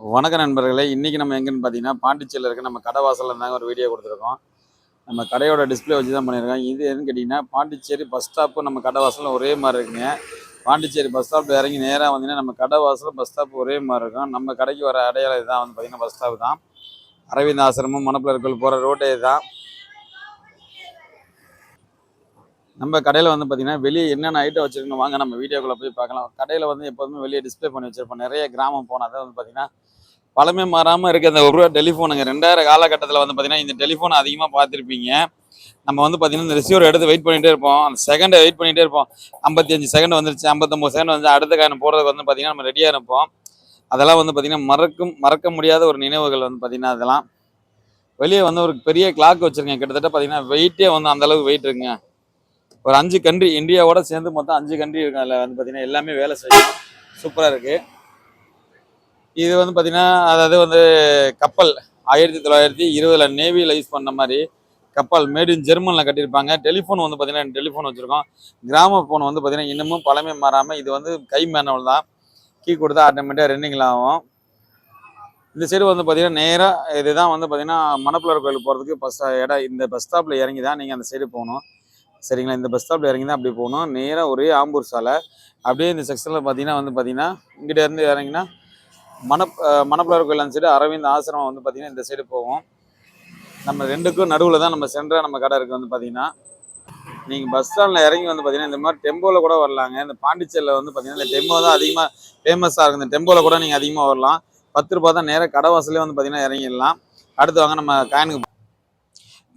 வணக்க நண்பர்களே, இன்னைக்கு நம்ம எங்கன்னு பார்த்தீங்கன்னா, பாண்டிச்சேரியில இருக்க நம்ம கடை வாசல்ல இருந்தாங்க ஒரு வீடியோ குடுத்துருக்கோம். நம்ம கடையோட டிஸ்ப்ளே வச்சு தான் பண்ணியிருக்கோம். இது எதுன்னு கேட்டீங்கன்னா, பாண்டிச்சேரி பஸ் ஸ்டாப்பு நம்ம கடை வாசலும் ஒரே மாரி இருக்குங்க. பாண்டிச்சேரி பஸ் ஸ்டாப்ல இறங்கி நேரா வந்தீங்கன்னா, நம்ம கடை வாசலும் பஸ் ஸ்டாப் ஒரே மாரி இருக்கும். நம்ம கடைக்கு வர அடையாளம் இதுதான் வந்து பார்த்தீங்கன்னா, பஸ் ஸ்டாப் தான். அரவிந்த் ஆசிரமம், மணப்பிள்ளையார் கோயில் போற ரோட்டே இதுதான். நம்ம கடையில வந்து பார்த்தீங்கன்னா, வெளிய என்னென்ன ஐட்டம் வச்சிருக்கோம் வாங்க நம்ம வீடியோக்குள்ள போய் பார்க்கலாம். கடையில வந்து எப்போதுமே வெளிய டிஸ்ப்ளே பண்ணி வச்சிருப்போம். நெறைய கிராமம் போனா தான் வந்து பார்த்தீங்கன்னா, பழமை மாறாம இருக்க இந்த ரூ. 1 டெலிஃபோனுங்க. 2000 காலகட்டத்தில வந்து பார்த்தீங்கன்னா, இந்த டெலிஃபோன் அதிகமா பார்த்துருப்பீங்க. நம்ம வந்து பார்த்தீங்கன்னா, இந்த ரிசீவர் எடுத்து வெயிட் பண்ணிட்டே இருப்போம். அந்த செகண்ட வெயிட் பண்ணிட்டே இருப்போம். 55 செகண்ட் வந்துருச்சு, 59 செகண்ட் வந்துச்சு. அடுத்த காயின் போடுறதுக்கு வந்து பார்த்தீங்கன்னா, நம்ம ரெடியா இருப்போம். அதெல்லாம் வந்து பார்த்தீங்கன்னா, மறக்க முடியாத ஒரு நினைவுகள் வந்து பார்த்தீங்கன்னா, அதெல்லாம். வெளிய வந்து ஒரு பெரிய கிளாக் வச்சிருக்கேன். கிட்டத்தட்ட பார்த்தீங்கன்னா, வெயிட்டே வந்து அந்த அளவுக்கு வெயிட் இருக்குங்க. ஒரு 5 கண்ட்ரி இந்தியாவோட சேர்ந்து மொத்தம் 5 கண்ட்ரி இருக்கு. அதில வந்து பார்த்தீங்கன்னா, எல்லாமே வேலை செய்யும். சூப்பரா இருக்கு. இது வந்து பார்த்தீங்கன்னா, அதாவது வந்து கப்பல் 1920ல நேவியில யூஸ் பண்ண மாரி கப்பல் மேட் இன் ஜெர்மன்ல கட்டியிருப்பாங்க. டெலிஃபோன் வந்து பார்த்தீங்கன்னா, டெலிஃபோன் வச்சிருக்கோம். கிராம ஃபோன் வந்து பார்த்தீங்கன்னா, இன்னமும் பழமை மாறாம இது வந்து கை மேனுவல் தான். கீ கொடுத்தா ஆட்டோமேட்டிக்கா ரன்னிங்ல ஆகும். இந்த சைடு வந்து பார்த்தீங்கன்னா, நேரா இதுதான் வந்து பார்த்தீங்கன்னா, மணப்பிள்ளையார் கோயில் போறதுக்கு இடம். இந்த பஸ் ஸ்டாப்ல இறங்கி தான் நீங்க அந்த சைடு போணும். சரிங்களா? இந்த பஸ் ஸ்டாப்ல இறங்கி தான் அப்படி போணும். நேரா ஒரே ஆம்பூர் சாலை. அப்படியே இந்த செக்ஷன்ல பார்த்தீங்கன்னா இங்கிட்ட இருந்து இறங்கினா மணப்பிள்ளையார் கோயில் அந்த சைடு அரவிந்த் ஆசிரமம் வந்து பார்த்தீங்கன்னா, இந்த சைடு போகும். நம்ம 2க்கும் நடுவுல தான் நம்ம சென்டரா நம்ம கடை இருக்கு வந்து பார்த்தீங்கன்னா. நீங்க பஸ் ஸ்டாண்ட்ல இறங்கி வந்து பார்த்தீங்கன்னா, இந்த மாரி டெம்போல கூட வரலாங்க. இந்த பாண்டிச்சேரியில வந்து பார்த்தீங்கன்னா, இந்த டெம்போ தான் அதிகமா ஃபேமஸா இருக்கு. இந்த டெம்போல கூட நீங்க அதிகமா வரலாம். ரூ. 10 தான் நேரா கடை வாசல்லே வந்து பார்த்தீங்கன்னா இறங்கிடலாம். அடுத்து வாங்க நம்ம காயினுக்கு.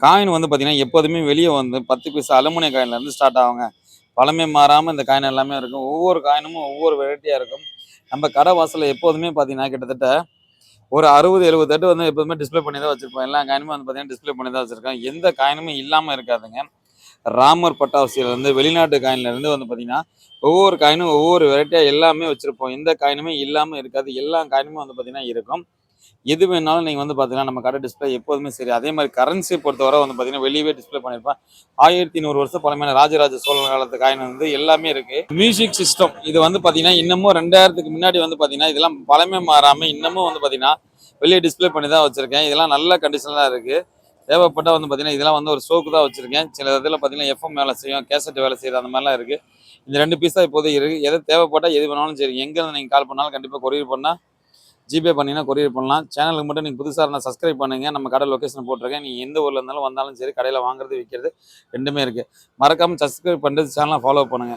காயின் வந்து பார்த்தீங்கன்னா, எப்போதுமே வெளிய வந்து 10 பைசா அலுமினிய காயின்ல இருந்து ஸ்டார்ட் ஆகுங்க. பழமை மாறாம இந்த காயின் எல்லாமே இருக்கும். ஒவ்வொரு காயினும் ஒவ்வொரு வெரைட்டியா இருக்கும். நம்ம கடை வாசல்ல எப்போதுமே பார்த்தீங்கன்னா, கிட்டத்தட்ட ஒரு 60, 70 தட்டு வந்து எப்போதுமே டிஸ்ப்ளே பண்ணி தான் வச்சிருப்போம். எல்லா காயினுமே வந்து பார்த்தீங்கன்னா, டிஸ்ப்ளே பண்ணி தான் வச்சிருக்கோம். எந்த காயினுமே இல்லாம இருக்காதுங்க. ராமர் பட்டாசுலேருந்து வெளிநாட்டு காயின்லேருந்து வந்து பார்த்தீங்கன்னா, ஒவ்வொரு காயினும் ஒவ்வொரு வெரைட்டியா எல்லாமே வச்சிருப்போம். எந்த காயினுமே இல்லாம இருக்காது. எல்லா காயினுமே வந்து பார்த்தீங்கன்னா இருக்கும். எது வேணாலும் நீங்க வந்து பார்த்தீங்கன்னா, நம்ம கடை டிஸ்ப்ளே எப்போதுமே சரி. அதே மாரி கரன்சி பொறுத்தவரை வந்து பார்த்தீங்கன்னா, வெளியவே டிஸ்ப்ளே பண்ணியிருப்பேன். 1100 வருஷம் பழமையான ராஜராஜ சோழன் காலத்து காயின் வந்து எல்லாமே இருக்கு. மியூசிக் சிஸ்டம் இது வந்து பார்த்தீங்கன்னா, இன்னமும் 2000க்கு முன்னாடி வந்து பார்த்தீங்கன்னா, இதெல்லாம் பழமை மாறாம இன்னமும் வந்து பார்த்தீங்கன்னா, வெளிய டிஸ்ப்ளே பண்ணி தான் வச்சிருக்கேன். இதெல்லாம் நல்ல கண்டிஷன்ல தான் இருக்கு. தேவைப்பட்டா வந்து பார்த்தீங்கன்னா, இதெல்லாம் வந்து ஒரு ஷோக்கு தான் வச்சிருக்கேன். சில இதில பார்த்தீங்கன்னா, எஃப்எம் வேலை செய்யும், கேசெட் வேலை செய்யுது அந்த மாரிலாம் இருக்கு. இந்த 2 பீஸ் தான் இப்போதைக்கு இருக்கு. எது தேவைப்பட்டா எது வேணாலும் சரி. எங்கேருந்து நீங்க கால் பண்ணாலும் கண்டிப்பா கொரியர் பண்ணா ஜிபே பண்ணீங்கன்னா கொரியர் பண்ணலாம். சேனலுக்கு மட்டும் நீங்க புதுசா இருந்தா சப்ஸ்கிரைப் பண்ணுங்க. நம்ம கடை லொகேஷன் போட்டுருக்கேன். நீங்க எந்த ஊர்ல இருந்தாலும் வந்தாலும் சரி, கடையில வாங்குறது, விக்கிறது 2மே இருக்கு. மறக்காம சப்ஸ்கிரைப் பண்ணிட்டு சேனலை ஃபாலோ பண்ணுங்க.